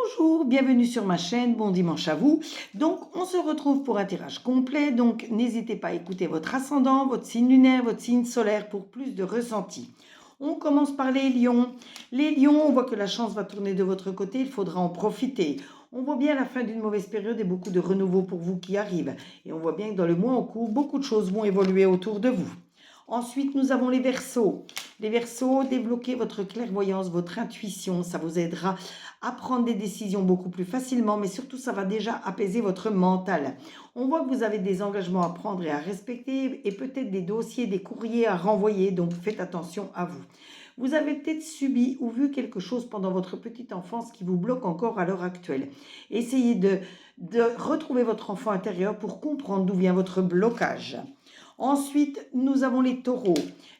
Bonjour, bienvenue sur ma chaîne, bon dimanche à vous. Donc, on se retrouve pour un tirage complet. Donc, n'hésitez pas à écouter votre ascendant, votre signe lunaire, votre signe solaire pour plus de ressenti. On commence par les lions. Les lions, on voit que la chance va tourner de votre côté, il faudra en profiter. On voit bien la fin d'une mauvaise période et beaucoup de renouveau pour vous qui arrive. Et on voit bien que dans le mois en cours, beaucoup de choses vont évoluer autour de vous. Ensuite, nous avons les Verseaux. Les Verseaux, débloquez votre clairvoyance, votre intuition. Ça vous aidera à prendre des décisions beaucoup plus facilement, mais surtout, ça va déjà apaiser votre mental. On voit que vous avez des engagements à prendre et à respecter et peut-être des dossiers, des courriers à renvoyer, donc faites attention à vous. Vous avez peut-être subi ou vu quelque chose pendant votre petite enfance qui vous bloque encore à l'heure actuelle. Essayez de retrouver votre enfant intérieur pour comprendre d'où vient votre blocage. Ensuite, nous avons les taureaux.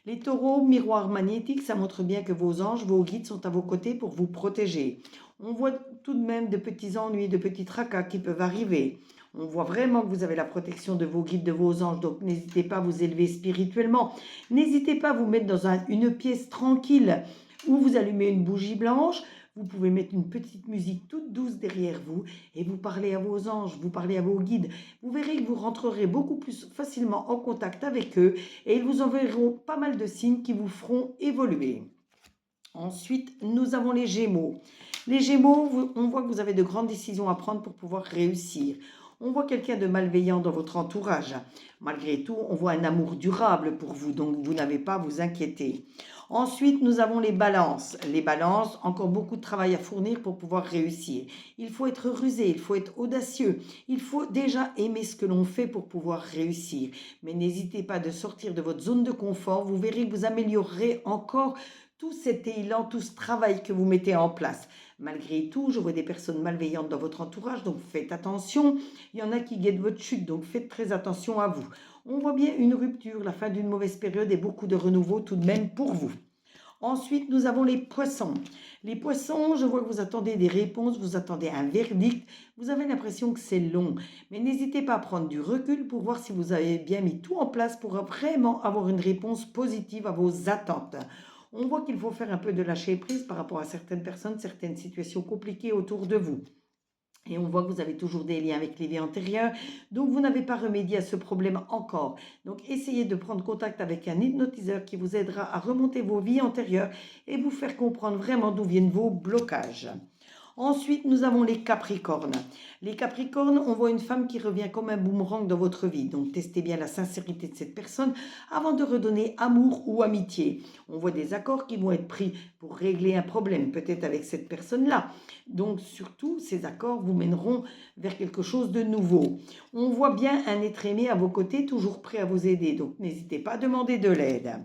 Les taureaux, miroir magnétique, ça montre bien que vos anges, vos guides sont à vos côtés pour vous protéger. On voit tout de même de petits ennuis, de petits tracas qui peuvent arriver. On voit vraiment que vous avez la protection de vos guides, de vos anges, donc n'hésitez pas à vous élever spirituellement. N'hésitez pas à vous mettre dans une pièce tranquille où vous allumez une bougie blanche. Vous pouvez mettre une petite musique toute douce derrière vous et vous parlez à vos anges, vous parlez à vos guides. Vous verrez que vous rentrerez beaucoup plus facilement en contact avec eux et ils vous enverront pas mal de signes qui vous feront évoluer. Ensuite, nous avons les Gémeaux. Les Gémeaux, on voit que vous avez de grandes décisions à prendre pour pouvoir réussir. On voit quelqu'un de malveillant dans votre entourage. Malgré tout, on voit un amour durable pour vous, donc vous n'avez pas à vous inquiéter. Ensuite, nous avons les balances. Les balances, encore beaucoup de travail à fournir pour pouvoir réussir. Il faut être rusé, il faut être audacieux. Il faut déjà aimer ce que l'on fait pour pouvoir réussir. Mais n'hésitez pas de sortir de votre zone de confort. Vous verrez que vous améliorerez encore tout cet élan, tout ce travail que vous mettez en place. Malgré tout, je vois des personnes malveillantes dans votre entourage, donc faites attention. Il y en a qui guettent votre chute, donc faites très attention à vous. On voit bien une rupture, la fin d'une mauvaise période et beaucoup de renouveau tout de même pour vous. Ensuite, nous avons les poissons. Les poissons, je vois que vous attendez des réponses, vous attendez un verdict, vous avez l'impression que c'est long. Mais n'hésitez pas à prendre du recul pour voir si vous avez bien mis tout en place pour vraiment avoir une réponse positive à vos attentes. On voit qu'il faut faire un peu de lâcher prise par rapport à certaines personnes, certaines situations compliquées autour de vous. Et on voit que vous avez toujours des liens avec les vies antérieures, donc vous n'avez pas remédié à ce problème encore. Donc essayez de prendre contact avec un hypnotiseur qui vous aidera à remonter vos vies antérieures et vous faire comprendre vraiment d'où viennent vos blocages. Ensuite, nous avons les Capricornes. Les Capricornes, on voit une femme qui revient comme un boomerang dans votre vie. Donc, testez bien la sincérité de cette personne avant de redonner amour ou amitié. On voit des accords qui vont être pris pour régler un problème, peut-être avec cette personne-là. Donc, surtout, ces accords vous mèneront vers quelque chose de nouveau. On voit bien un être aimé à vos côtés, toujours prêt à vous aider. Donc, n'hésitez pas à demander de l'aide.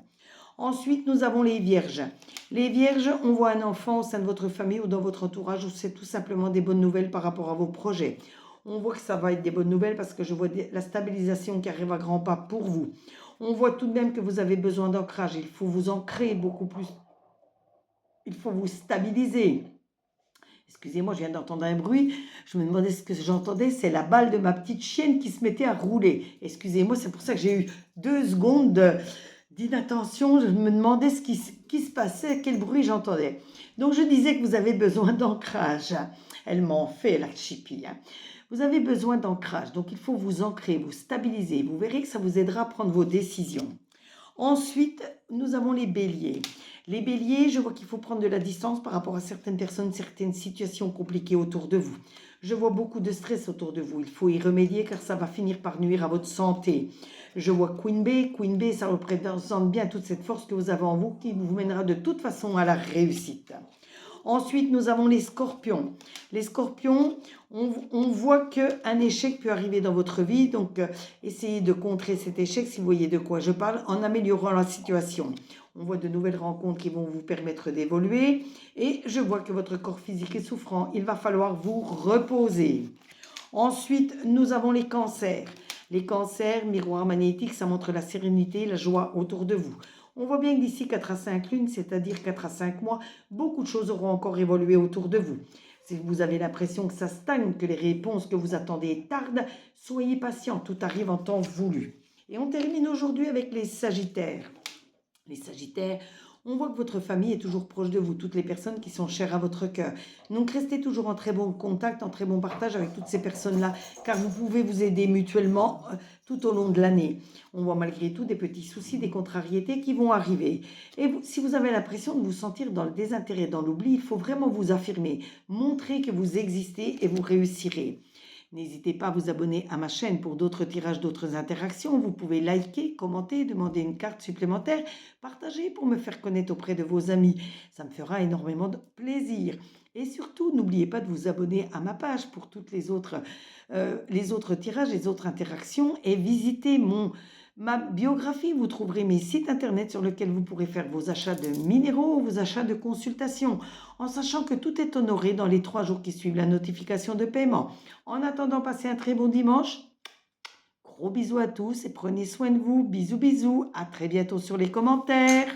Ensuite, nous avons les vierges. Les vierges, on voit un enfant au sein de votre famille ou dans votre entourage où c'est tout simplement des bonnes nouvelles par rapport à vos projets. On voit que ça va être des bonnes nouvelles parce que je vois la stabilisation qui arrive à grands pas pour vous. On voit tout de même que vous avez besoin d'ancrage. Il faut vous ancrer beaucoup plus. Il faut vous stabiliser. Excusez-moi, je viens d'entendre un bruit. Je me demandais ce que j'entendais. C'est la balle de ma petite chienne qui se mettait à rouler. Excusez-moi, c'est pour ça que j'ai eu 2 secondes d'inattention. Je me demandais ce qui se passait, quel bruit j'entendais. Donc, je disais que vous avez besoin d'ancrage. Elle m'en fait, la chippie. Vous avez besoin d'ancrage. Donc, il faut vous ancrer, vous stabiliser. Vous verrez que ça vous aidera à prendre vos décisions. Ensuite, nous avons les béliers. Les béliers, je vois qu'il faut prendre de la distance par rapport à certaines personnes, certaines situations compliquées autour de vous. Je vois beaucoup de stress autour de vous. Il faut y remédier car ça va finir par nuire à votre santé. Je vois Queen Bee. Queen Bee, ça représente bien toute cette force que vous avez en vous qui vous mènera de toute façon à la réussite. Ensuite, nous avons les scorpions. Les scorpions, on voit qu'un échec peut arriver dans votre vie. Donc, essayez de contrer cet échec, si vous voyez de quoi je parle, en améliorant la situation. On voit de nouvelles rencontres qui vont vous permettre d'évoluer. Et je vois que votre corps physique est souffrant. Il va falloir vous reposer. Ensuite, nous avons les cancers. Les cancers, miroir magnétique, ça montre la sérénité, la joie autour de vous. On voit bien que d'ici 4 à 5 lunes, c'est-à-dire 4 à 5 mois, beaucoup de choses auront encore évolué autour de vous. Si vous avez l'impression que ça stagne, que les réponses que vous attendez tardent, soyez patient, tout arrive en temps voulu. Et on termine aujourd'hui avec les Sagittaires. Les Sagittaires, On voit que votre famille est toujours proche de vous, toutes les personnes qui sont chères à votre cœur. Donc restez toujours en très bon contact, en très bon partage avec toutes ces personnes-là, car vous pouvez vous aider mutuellement tout au long de l'année. On voit malgré tout des petits soucis, des contrariétés qui vont arriver. Et si vous avez l'impression de vous sentir dans le désintérêt, dans l'oubli, il faut vraiment vous affirmer, montrer que vous existez et vous réussirez. N'hésitez pas à vous abonner à ma chaîne pour d'autres tirages, d'autres interactions. Vous pouvez liker, commenter, demander une carte supplémentaire, partager pour me faire connaître auprès de vos amis. Ça me fera énormément de plaisir. Et surtout, n'oubliez pas de vous abonner à ma page pour toutes les autres tirages, les autres interactions et visitez ma biographie. Vous trouverez mes sites internet sur lesquels vous pourrez faire vos achats de minéraux, vos achats de consultation, en sachant que tout est honoré dans les 3 jours qui suivent la notification de paiement. En attendant, passez un très bon dimanche. Gros bisous à tous et prenez soin de vous. Bisous, bisous. À très bientôt sur les commentaires.